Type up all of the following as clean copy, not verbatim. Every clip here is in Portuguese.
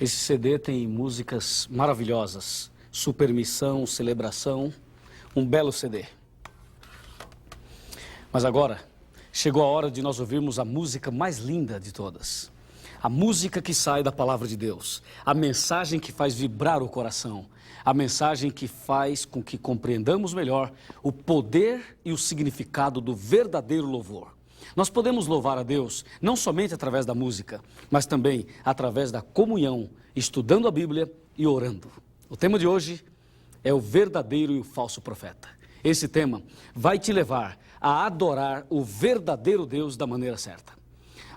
Esse CD tem músicas maravilhosas, Supermissão, Celebração, um belo CD. Mas agora, chegou a hora de nós ouvirmos a música mais linda de todas. A música que sai da palavra de Deus, a mensagem que faz vibrar o coração, a mensagem que faz com que compreendamos melhor o poder e o significado do verdadeiro louvor. Nós podemos louvar a Deus não somente através da música, mas também através da comunhão, estudando a Bíblia e orando. O tema de hoje é o verdadeiro e o falso profeta. Esse tema vai te levar a adorar o verdadeiro Deus da maneira certa.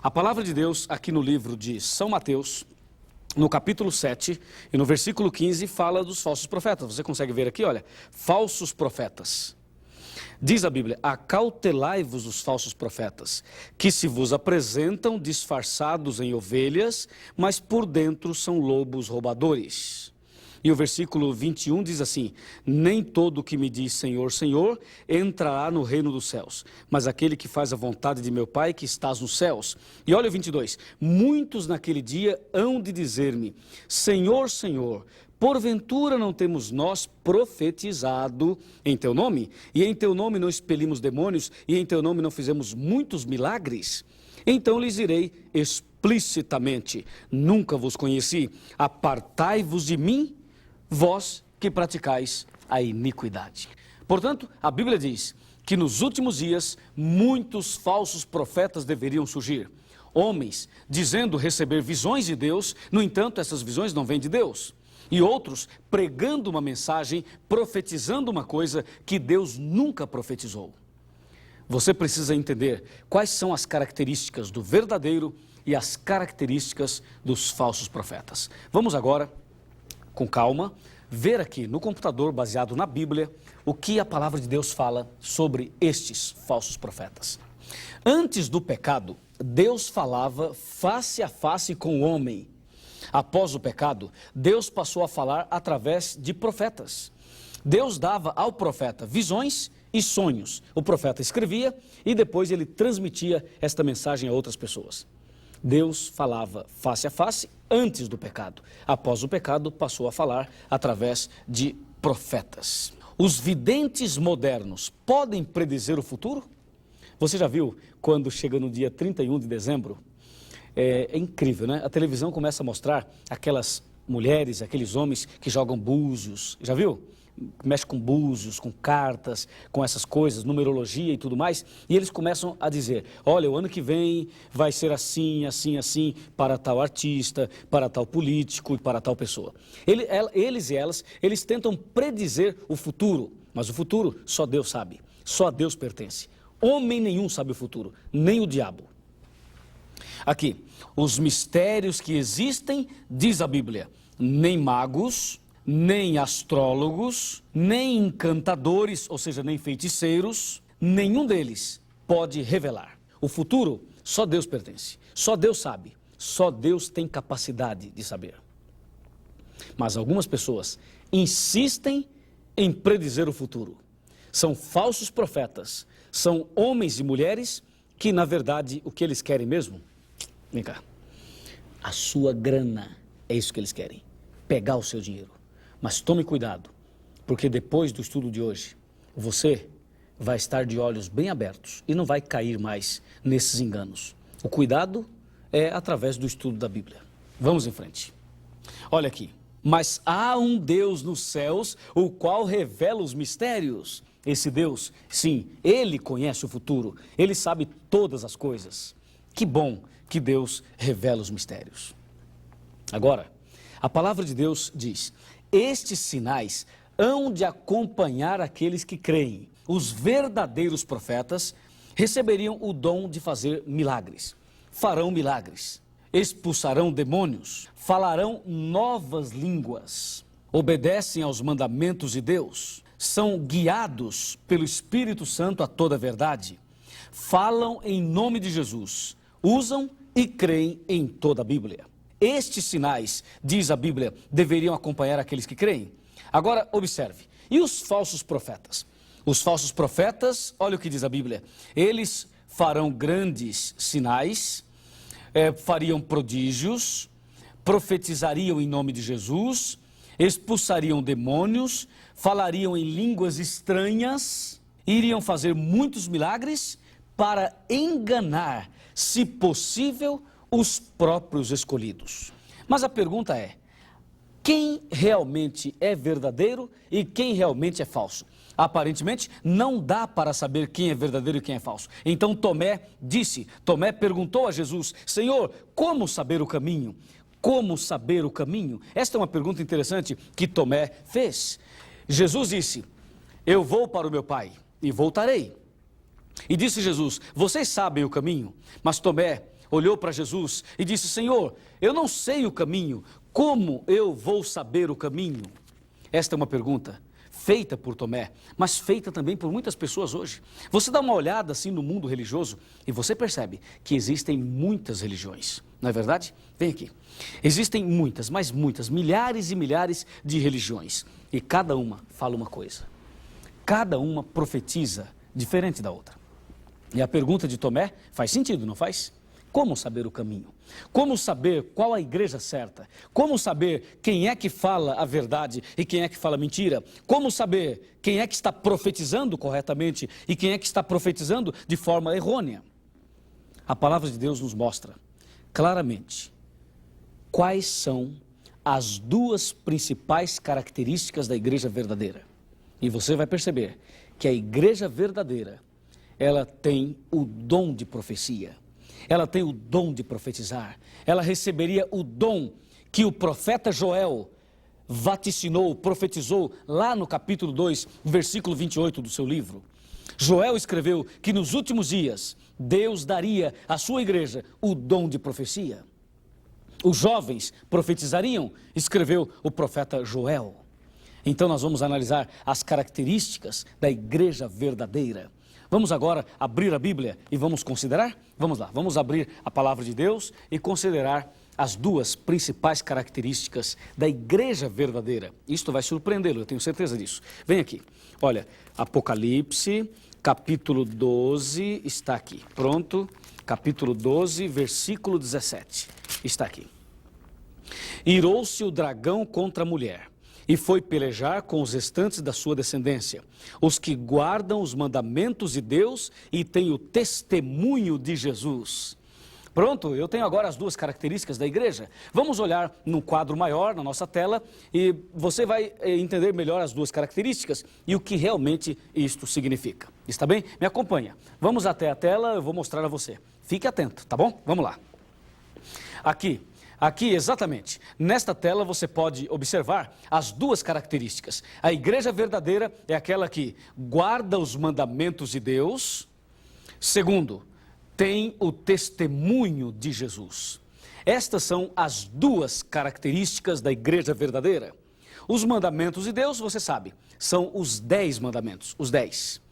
A palavra de Deus aqui no livro de São Mateus, no capítulo 7 e no versículo 15, fala dos falsos profetas. Você consegue ver aqui, olha, falsos profetas. Diz a Bíblia: acautelai-vos dos falsos profetas, que se vos apresentam disfarçados em ovelhas, mas por dentro são lobos roubadores. E o versículo 21 diz assim: nem todo que me diz Senhor, Senhor, entrará no reino dos céus, mas aquele que faz a vontade de meu Pai que estás nos céus. E olha o 22, muitos naquele dia hão de dizer-me, Senhor, Senhor, porventura não temos nós profetizado em teu nome? E em teu nome não expelimos demônios? E em teu nome não fizemos muitos milagres? Então lhes direi explicitamente, nunca vos conheci, apartai-vos de mim, vós que praticais a iniquidade. Portanto, a Bíblia diz que nos últimos dias muitos falsos profetas deveriam surgir. Homens dizendo receber visões de Deus, no entanto essas visões não vêm de Deus. E outros pregando uma mensagem, profetizando uma coisa que Deus nunca profetizou. Você precisa entender quais são as características do verdadeiro e as características dos falsos profetas. Vamos agora, com calma, ver aqui no computador, baseado na Bíblia, o que a palavra de Deus fala sobre estes falsos profetas. Antes do pecado, Deus falava face a face com o homem. Após o pecado, Deus passou a falar através de profetas. Deus dava ao profeta visões e sonhos. O profeta escrevia e depois ele transmitia esta mensagem a outras pessoas. Deus falava face a face antes do pecado. Após o pecado, passou a falar através de profetas. Os videntes modernos podem predizer o futuro? Você já viu quando chega no dia 31 de dezembro? É incrível, né? A televisão começa a mostrar aquelas mulheres, aqueles homens que jogam búzios. Já viu? Mexe com búzios, com cartas, com essas coisas, numerologia e tudo mais. E eles começam a dizer, olha, o ano que vem vai ser assim, assim, assim, para tal artista, para tal político e para tal pessoa. Eles e elas, eles tentam predizer o futuro, mas o futuro só Deus sabe, só a Deus pertence. Homem nenhum sabe o futuro, nem o diabo. Aqui, os mistérios que existem, diz a Bíblia, nem magos, nem astrólogos, nem encantadores, ou seja, nem feiticeiros, nenhum deles pode revelar. O futuro só Deus pertence, só Deus sabe, só Deus tem capacidade de saber. Mas algumas pessoas insistem em predizer o futuro. São falsos profetas, são homens e mulheres que, na verdade, o que eles querem mesmo? Vem cá, a sua grana, é isso que eles querem, pegar o seu dinheiro. Mas tome cuidado, porque depois do estudo de hoje, você vai estar de olhos bem abertos e não vai cair mais nesses enganos. O cuidado é através do estudo da Bíblia. Vamos em frente. Olha aqui, mas há um Deus nos céus, o qual revela os mistérios. Esse Deus, sim, Ele conhece o futuro, Ele sabe todas as coisas. Que bom que Deus revela os mistérios. Agora, a palavra de Deus diz, estes sinais hão de acompanhar aqueles que creem. Os verdadeiros profetas receberiam o dom de fazer milagres, farão milagres, expulsarão demônios, falarão novas línguas, obedecem aos mandamentos de Deus, são guiados pelo Espírito Santo a toda a verdade, falam em nome de Jesus, usam e creem em toda a Bíblia. Estes sinais, diz a Bíblia, deveriam acompanhar aqueles que creem. Agora, observe, e os falsos profetas? Os falsos profetas, olha o que diz a Bíblia, eles farão grandes sinais, fariam prodígios, profetizariam em nome de Jesus, expulsariam demônios, falariam em línguas estranhas, iriam fazer muitos milagres para enganar, se possível, os próprios escolhidos. Mas a pergunta é: quem realmente é verdadeiro e quem realmente é falso? Aparentemente, não dá para saber quem é verdadeiro e quem é falso. Então Tomé perguntou a Jesus: Senhor, como saber o caminho? Como saber o caminho? Esta é uma pergunta interessante que Tomé fez. Jesus disse: eu vou para o meu Pai e voltarei. E disse Jesus: vocês sabem o caminho? Mas Tomé olhou para Jesus e disse: Senhor, eu não sei o caminho, como eu vou saber o caminho? Esta é uma pergunta feita por Tomé, mas feita também por muitas pessoas hoje. Você dá uma olhada assim no mundo religioso e você percebe que existem muitas religiões, não é verdade? Vem aqui. Existem muitas, mas muitas, milhares e milhares de religiões, e cada uma fala uma coisa. Cada uma profetiza diferente da outra. E a pergunta de Tomé faz sentido, não faz? Como saber o caminho? Como saber qual a igreja certa? Como saber quem é que fala a verdade e quem é que fala mentira? Como saber quem é que está profetizando corretamente e quem é que está profetizando de forma errônea? A palavra de Deus nos mostra claramente quais são as duas principais características da igreja verdadeira. E você vai perceber que a igreja verdadeira, ela tem o dom de profecia. Ela tem o dom de profetizar. Ela receberia o dom que o profeta Joel vaticinou, profetizou lá no capítulo 2, versículo 28 do seu livro. Joel escreveu que nos últimos dias Deus daria à sua igreja o dom de profecia. Os jovens profetizariam, escreveu o profeta Joel. Então nós vamos analisar as características da igreja verdadeira. Vamos agora abrir a Bíblia e vamos considerar? Vamos lá, vamos abrir a palavra de Deus e considerar as duas principais características da igreja verdadeira. Isto vai surpreendê-lo, eu tenho certeza disso. Vem aqui, olha, Apocalipse, capítulo 12, está aqui, pronto, capítulo 12, versículo 17, está aqui. Irou-se o dragão contra a mulher e foi pelejar com os restantes da sua descendência, os que guardam os mandamentos de Deus e têm o testemunho de Jesus. Pronto, eu tenho agora as duas características da igreja. Vamos olhar num quadro maior na nossa tela e você vai entender melhor as duas características e o que realmente isto significa. Está bem? Me acompanha. Vamos até a tela, eu vou mostrar a você. Fique atento, tá bom? Vamos lá. Aqui, exatamente, nesta tela você pode observar as duas características. A igreja verdadeira é aquela que guarda os mandamentos de Deus. Segundo, tem o testemunho de Jesus. Estas são as duas características da igreja verdadeira. Os mandamentos de Deus, você sabe, são os 10 mandamentos, os 10.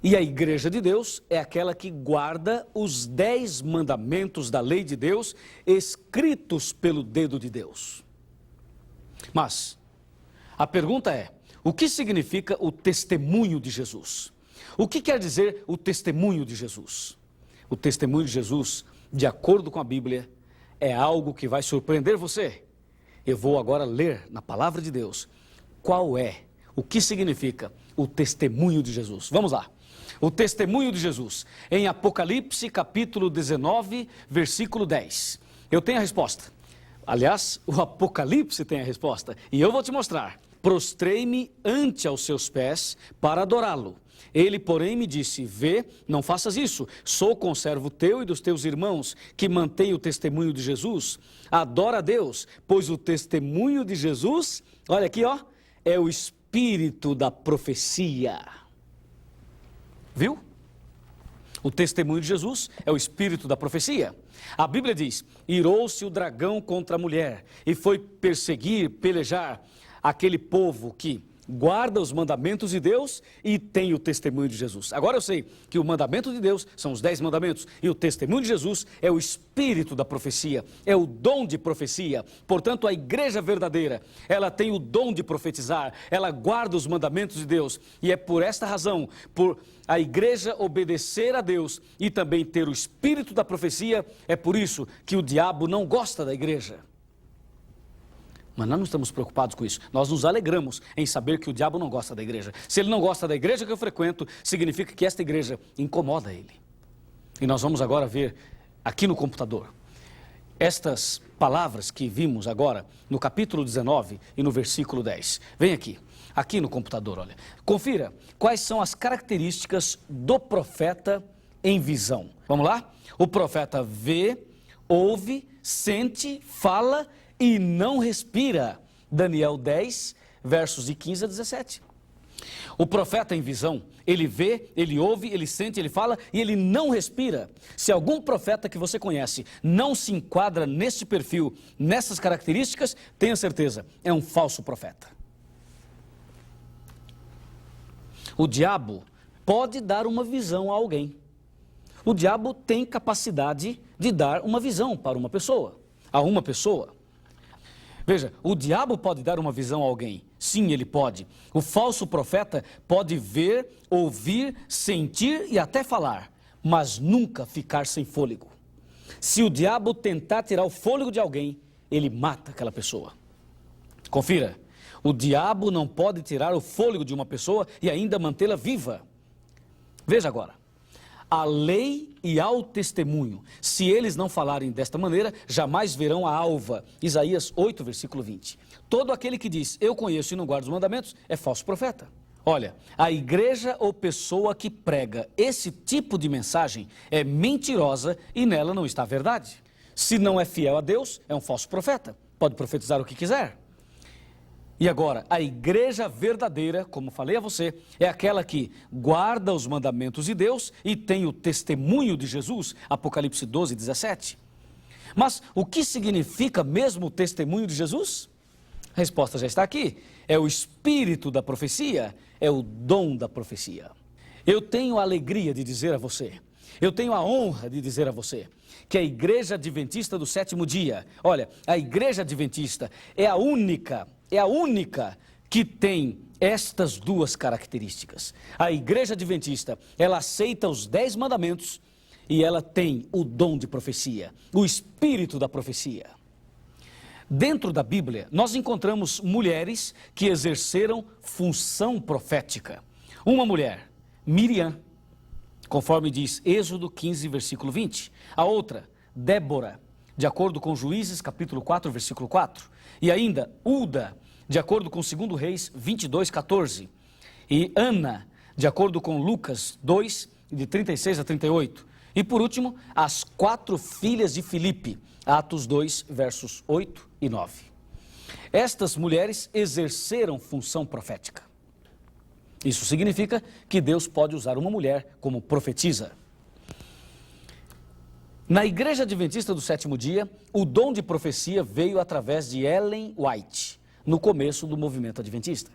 E a igreja de Deus é aquela que guarda os 10 mandamentos da lei de Deus, escritos pelo dedo de Deus. Mas a pergunta é: o que significa o testemunho de Jesus? O que quer dizer o testemunho de Jesus? O testemunho de Jesus, de acordo com a Bíblia, é algo que vai surpreender você. Eu vou agora ler na palavra de Deus o que significa o testemunho de Jesus. Vamos lá. O testemunho de Jesus, em Apocalipse capítulo 19, versículo 10. Eu tenho a resposta. Aliás, o Apocalipse tem a resposta. E eu vou te mostrar. Prostrei-me ante aos seus pés para adorá-lo. Ele, porém, me disse: vê, não faças isso. Sou conservo teu e dos teus irmãos, que mantém o testemunho de Jesus. Adora a Deus, pois o testemunho de Jesus, olha aqui, ó, é o espírito da profecia. Viu? O testemunho de Jesus é o espírito da profecia. A Bíblia diz: irou-se o dragão contra a mulher e foi pelejar aquele povo que guarda os mandamentos de Deus e tem o testemunho de Jesus. Agora eu sei que o mandamento de Deus são os 10 mandamentos e o testemunho de Jesus é o espírito da profecia, é o dom de profecia. Portanto, a igreja verdadeira, ela tem o dom de profetizar, ela guarda os mandamentos de Deus. E é por esta razão, por a igreja obedecer a Deus e também ter o espírito da profecia, é por isso que o diabo não gosta da igreja. Mas nós não estamos preocupados com isso. Nós nos alegramos em saber que o diabo não gosta da igreja. Se ele não gosta da igreja que eu frequento, significa que esta igreja incomoda ele. E nós vamos agora ver aqui no computador estas palavras que vimos agora no capítulo 19 e no versículo 10. Vem aqui no computador, olha. Confira quais são as características do profeta em visão. Vamos lá? O profeta vê, ouve, sente, fala e não respira. Daniel 10, versos de 15 a 17. O profeta em visão, ele vê, ele ouve, ele sente, ele fala e ele não respira. Se algum profeta que você conhece não se enquadra neste perfil, nessas características, tenha certeza, é um falso profeta. O diabo pode dar uma visão a alguém. O diabo tem capacidade de dar uma visão para uma pessoa, a uma pessoa. Veja, o diabo pode dar uma visão a alguém. Sim, ele pode. O falso profeta pode ver, ouvir, sentir e até falar, mas nunca ficar sem fôlego. Se o diabo tentar tirar o fôlego de alguém, ele mata aquela pessoa. Confira, o diabo não pode tirar o fôlego de uma pessoa e ainda mantê-la viva. Veja agora. A lei e ao testemunho, se eles não falarem desta maneira, jamais verão a alva. Isaías 8, versículo 20. Todo aquele que diz, eu conheço e não guardo os mandamentos, é falso profeta. Olha, a igreja ou pessoa que prega esse tipo de mensagem é mentirosa e nela não está a verdade. Se não é fiel a Deus, é um falso profeta. Pode profetizar o que quiser. E agora, a igreja verdadeira, como falei a você, é aquela que guarda os mandamentos de Deus e tem o testemunho de Jesus, Apocalipse 12, 17. Mas o que significa mesmo o testemunho de Jesus? A resposta já está aqui. É o espírito da profecia, é o dom da profecia. Eu tenho a alegria de dizer a você, eu tenho a honra de dizer a você, que a Igreja Adventista do Sétimo Dia, olha, a Igreja Adventista é a única que tem estas duas características. A Igreja Adventista, ela aceita os 10 mandamentos e ela tem o dom de profecia, o espírito da profecia. Dentro da Bíblia, nós encontramos mulheres que exerceram função profética. Uma mulher, Miriam, conforme diz Êxodo 15, versículo 20. A outra, Débora, de acordo com Juízes, capítulo 4, versículo 4. E ainda, Ulda, de acordo com 2 Reis 22, 14. E Ana, de acordo com Lucas 2, de 36 a 38. E por último, as 4 filhas de Filipe, Atos 2, versos 8 e 9. Estas mulheres exerceram função profética. Isso significa que Deus pode usar uma mulher como profetisa. Na Igreja Adventista do Sétimo Dia, o dom de profecia veio através de Ellen White, no começo do movimento adventista.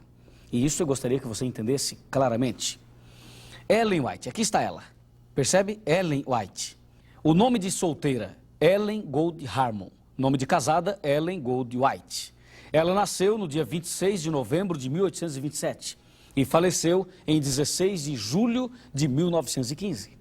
E isso eu gostaria que você entendesse claramente. Ellen White, aqui está ela. Percebe? Ellen White. O nome de solteira, Ellen Gold Harmon. Nome de casada, Ellen Gold White. Ela nasceu no dia 26 de novembro de 1827 e faleceu em 16 de julho de 1915.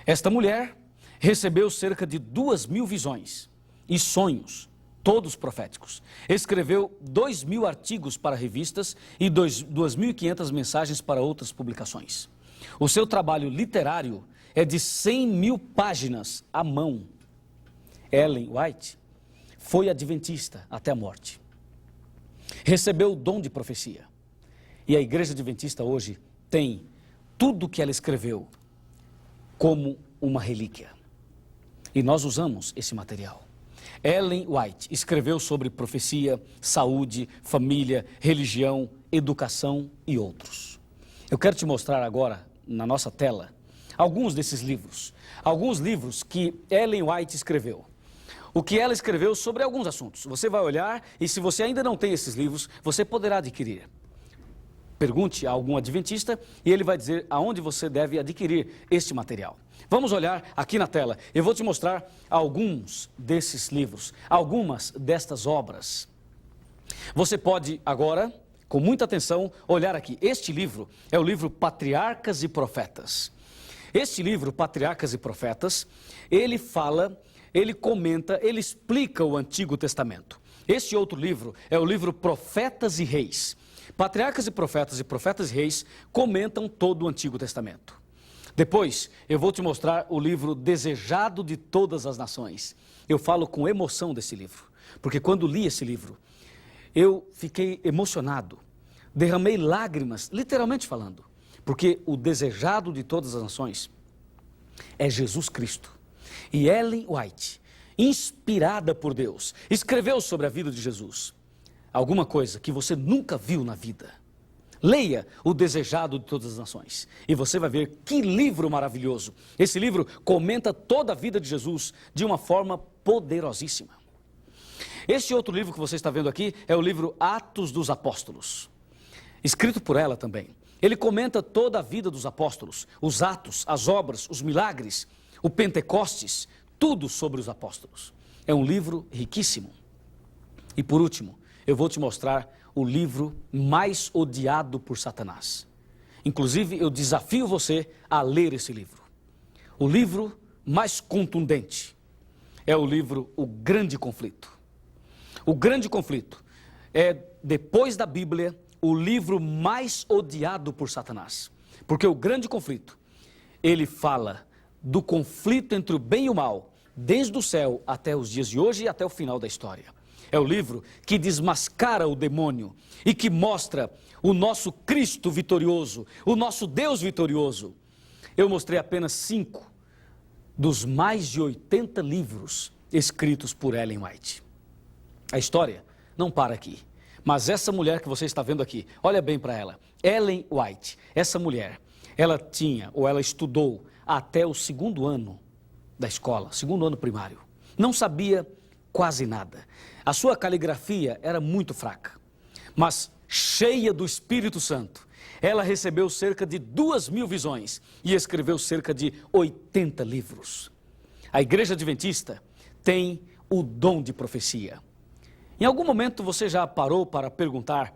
Esta mulher recebeu cerca de 2.000 visões e sonhos, todos proféticos. Escreveu 2.000 artigos para revistas e 2.500 mensagens para outras publicações. O seu trabalho literário é de 100.000 páginas à mão. Ellen White foi adventista até a morte. Recebeu o dom de profecia. E a Igreja Adventista hoje tem tudo que ela escreveu como uma relíquia. E nós usamos esse material. Ellen White escreveu sobre profecia, saúde, família, religião, educação e outros. Eu quero te mostrar agora, na nossa tela, alguns desses livros. Alguns livros que Ellen White escreveu. O que ela escreveu sobre alguns assuntos. Você vai olhar e se você ainda não tem esses livros, você poderá adquirir. Pergunte a algum adventista e ele vai dizer aonde você deve adquirir este material. Vamos olhar aqui na tela. Eu vou te mostrar alguns desses livros, algumas destas obras. Você pode agora, com muita atenção, olhar aqui. Este livro é o livro Patriarcas e Profetas. Este livro, Patriarcas e Profetas, ele fala, ele comenta, ele explica o Antigo Testamento. Este outro livro é o livro Profetas e Reis. Patriarcas e Profetas e Reis comentam todo o Antigo Testamento. Depois, eu vou te mostrar o livro Desejado de Todas as Nações. Eu falo com emoção desse livro, porque quando li esse livro, eu fiquei emocionado, derramei lágrimas, literalmente falando, porque o desejado de todas as nações é Jesus Cristo. E Ellen White, inspirada por Deus, escreveu sobre a vida de Jesus alguma coisa que você nunca viu na vida. Leia O Desejado de Todas as Nações e você vai ver que livro maravilhoso. Esse livro comenta toda a vida de Jesus de uma forma poderosíssima. Este outro livro que você está vendo aqui é o livro Atos dos Apóstolos, escrito por ela também. Ele comenta toda a vida dos apóstolos, os atos, as obras, os milagres, o Pentecostes, tudo sobre os apóstolos. É um livro riquíssimo. E por último, eu vou te mostrar o livro mais odiado por Satanás. Inclusive, eu desafio você a ler esse livro. O livro mais contundente é o livro O Grande Conflito. O Grande Conflito é, depois da Bíblia, o livro mais odiado por Satanás. Porque o Grande Conflito, ele fala do conflito entre o bem e o mal, desde o céu até os dias de hoje e até o final da história. É o livro que desmascara o demônio e que mostra o nosso Cristo vitorioso, o nosso Deus vitorioso. Eu mostrei apenas 5 dos mais de 80 livros escritos por Ellen White. A história não para aqui, mas essa mulher que você está vendo aqui, olha bem para ela, Ellen White, essa mulher, ela estudou até o 2º ano da escola, 2º ano primário. Não sabia quase nada. A sua caligrafia era muito fraca, mas cheia do Espírito Santo. Ela recebeu cerca de 2.000 visões e escreveu cerca de 80 livros. A Igreja Adventista tem o dom de profecia. Em algum momento você já parou para perguntar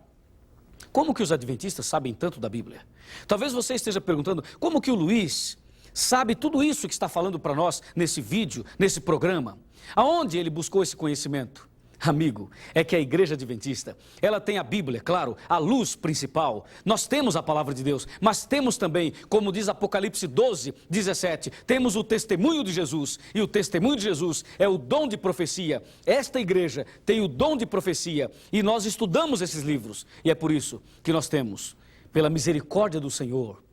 como que os adventistas sabem tanto da Bíblia? Talvez você esteja perguntando como que o Luiz sabe tudo isso que está falando para nós nesse vídeo, nesse programa. Aonde ele buscou esse conhecimento? Amigo, é que a Igreja Adventista, ela tem a Bíblia, claro, a luz principal. Nós temos a palavra de Deus, mas temos também, como diz Apocalipse 12, 17, temos o testemunho de Jesus. E o testemunho de Jesus é o dom de profecia. Esta igreja tem o dom de profecia e nós estudamos esses livros. E é por isso que nós temos, pela misericórdia do Senhor,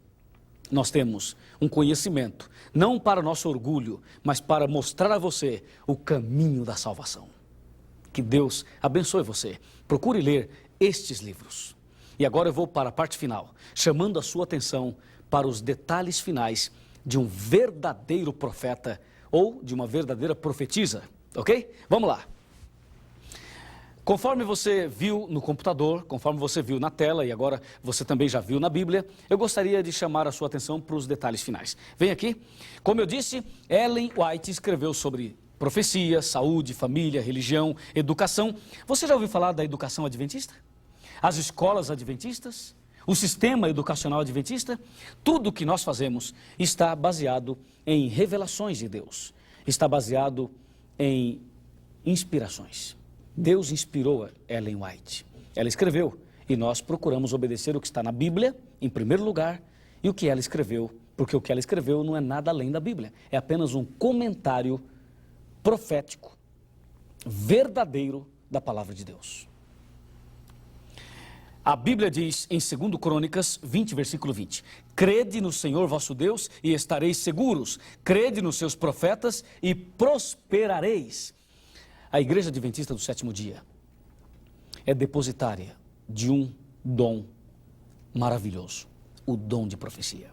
nós temos um conhecimento, não para nosso orgulho, mas para mostrar a você o caminho da salvação. Que Deus abençoe você. Procure ler estes livros. E agora eu vou para a parte final, chamando a sua atenção para os detalhes finais de um verdadeiro profeta ou de uma verdadeira profetisa, ok? Vamos lá. Conforme você viu no computador, conforme você viu na tela e agora você também já viu na Bíblia, eu gostaria de chamar a sua atenção para os detalhes finais. Vem aqui. Como eu disse, Ellen White escreveu sobre profecia, saúde, família, religião, educação. Você já ouviu falar da educação adventista? As escolas adventistas? O sistema educacional adventista? Tudo o que nós fazemos está baseado em revelações de Deus. Está baseado em inspirações. Deus inspirou Ellen White. Ela escreveu e nós procuramos obedecer o que está na Bíblia, em primeiro lugar, e o que ela escreveu, porque o que ela escreveu não é nada além da Bíblia. É apenas um comentário profético, verdadeiro da palavra de Deus. A Bíblia diz em 2 Crônicas 20, versículo 20, crede no Senhor vosso Deus e estareis seguros, crede nos seus profetas e prosperareis. A Igreja Adventista do Sétimo Dia é depositária de um dom maravilhoso, o dom de profecia.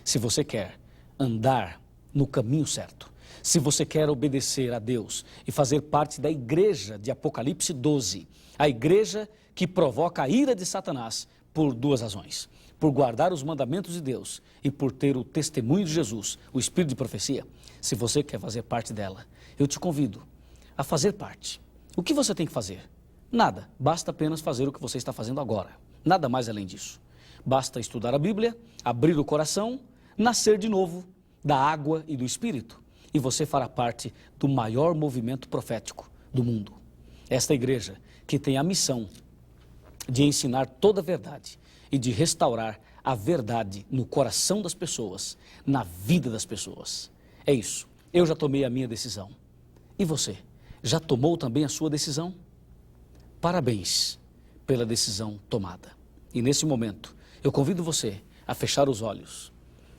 Se você quer andar no caminho certo, se você quer obedecer a Deus e fazer parte da igreja de Apocalipse 12, a igreja que provoca a ira de Satanás por duas razões: por guardar os mandamentos de Deus e por ter o testemunho de Jesus, o espírito de profecia. Se você quer fazer parte dela, eu te convido a fazer parte. O que você tem que fazer? Nada, basta apenas fazer o que você está fazendo agora. Nada mais além disso. Basta estudar a Bíblia, abrir o coração, nascer de novo da água e do Espírito, e você fará parte do maior movimento profético do mundo. Esta igreja que tem a missão de ensinar toda a verdade e de restaurar a verdade no coração das pessoas, na vida das pessoas. É isso. Eu já tomei a minha decisão. E você? Já tomou também a sua decisão? Parabéns pela decisão tomada. E nesse momento, eu convido você a fechar os olhos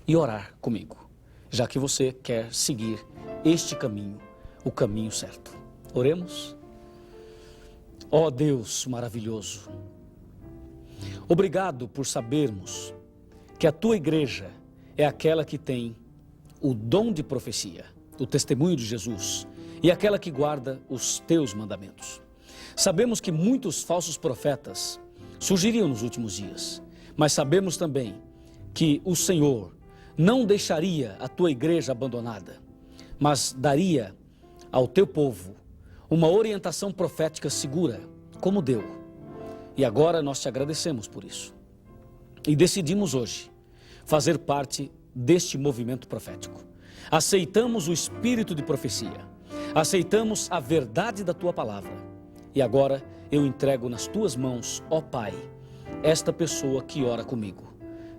e orar comigo, já que você quer seguir este caminho, o caminho certo. Oremos? Ó Deus maravilhoso, obrigado por sabermos que a tua igreja é aquela que tem o dom de profecia, o testemunho de Jesus, e aquela que guarda os teus mandamentos. Sabemos que muitos falsos profetas surgiriam nos últimos dias, mas sabemos também que o Senhor não deixaria a tua igreja abandonada, mas daria ao teu povo uma orientação profética segura, como deu. E agora nós te agradecemos por isso. E decidimos hoje fazer parte deste movimento profético. Aceitamos o espírito de profecia, aceitamos a verdade da tua palavra. E agora eu entrego nas tuas mãos, ó Pai, esta pessoa que ora comigo.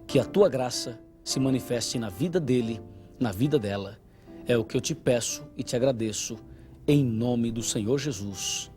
Que a tua graça se manifeste na vida dele, na vida dela. É o que eu te peço e te agradeço, em nome do Senhor Jesus.